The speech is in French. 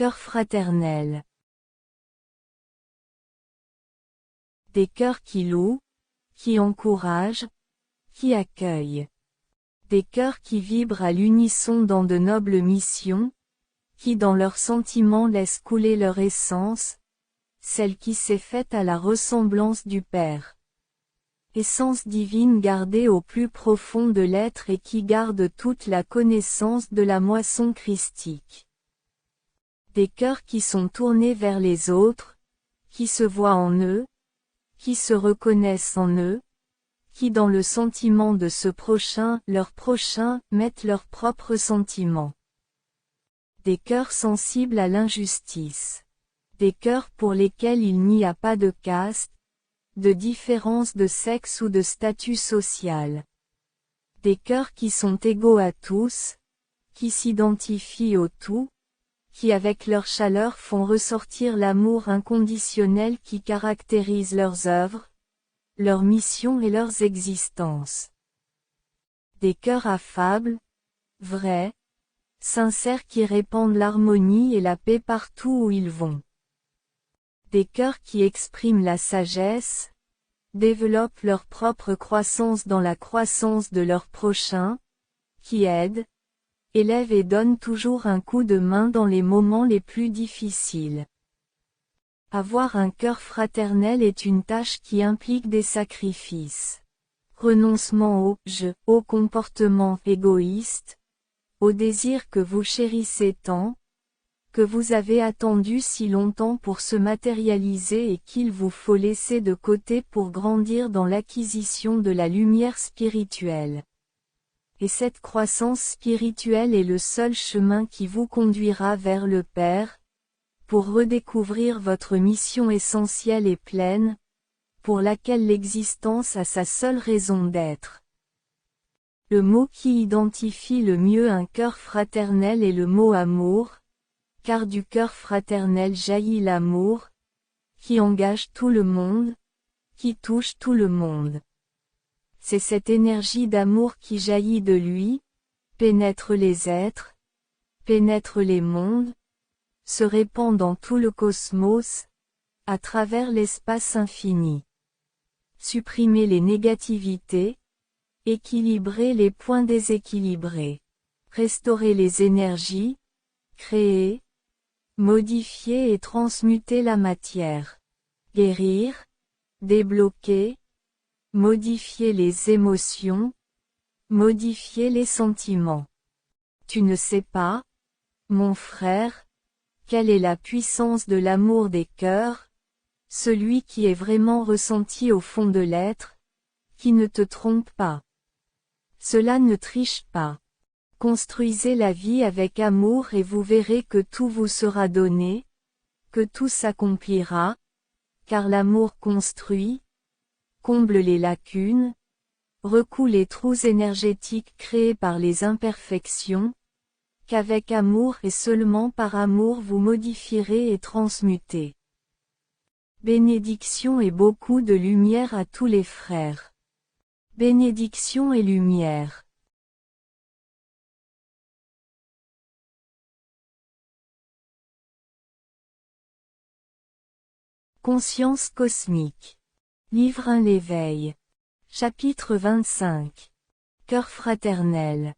cœurs fraternels. Des cœurs qui louent, qui encouragent, qui accueillent. Des cœurs qui vibrent à l'unisson dans de nobles missions, qui dans leurs sentiments laissent couler leur essence, celle qui s'est faite à la ressemblance du Père. Essence divine gardée au plus profond de l'être et qui garde toute la connaissance de la moisson christique. Des cœurs qui sont tournés vers les autres, qui se voient en eux, qui se reconnaissent en eux, qui dans le sentiment de ce prochain, leur prochain, mettent leurs propres sentiments. Des cœurs sensibles à l'injustice. Des cœurs pour lesquels il n'y a pas de caste, de différence de sexe ou de statut social. Des cœurs qui sont égaux à tous, qui s'identifient au tout, qui avec leur chaleur font ressortir l'amour inconditionnel qui caractérise leurs œuvres, leurs missions et leurs existences. Des cœurs affables, vrais, sincères qui répandent l'harmonie et la paix partout où ils vont. Des cœurs qui expriment la sagesse, développent leur propre croissance dans la croissance de leur prochain, qui aident, élèvent et donnent toujours un coup de main dans les moments les plus difficiles. Avoir un cœur fraternel est une tâche qui implique des sacrifices. Renoncement au « je », au comportement égoïste, au désir que vous chérissez tant, que vous avez attendu si longtemps pour se matérialiser et qu'il vous faut laisser de côté pour grandir dans l'acquisition de la lumière spirituelle. Et cette croissance spirituelle est le seul chemin qui vous conduira vers le Père, pour redécouvrir votre mission essentielle et pleine, pour laquelle l'existence a sa seule raison d'être. Le mot qui identifie le mieux un cœur fraternel est le mot amour, car du cœur fraternel jaillit l'amour, qui engage tout le monde, qui touche tout le monde. C'est cette énergie d'amour qui jaillit de lui, pénètre les êtres, pénètre les mondes, se répand dans tout le cosmos, à travers l'espace infini. Supprimer les négativités, équilibrer les points déséquilibrés, restaurer les énergies, créer, modifier et transmuter la matière, guérir, débloquer, modifier les émotions, modifier les sentiments. Tu ne sais pas, mon frère, quelle est la puissance de l'amour des cœurs, celui qui est vraiment ressenti au fond de l'être, qui ne te trompe pas. Cela ne triche pas. Construisez la vie avec amour et vous verrez que tout vous sera donné, que tout s'accomplira, car l'amour construit, comble les lacunes, recoue les trous énergétiques créés par les imperfections, qu'avec amour et seulement par amour vous modifierez et transmutez. Bénédiction et beaucoup de lumière à tous les frères. Bénédiction et lumière. Conscience cosmique. Livre 1 L'éveil. Chapitre 25. Cœur fraternel.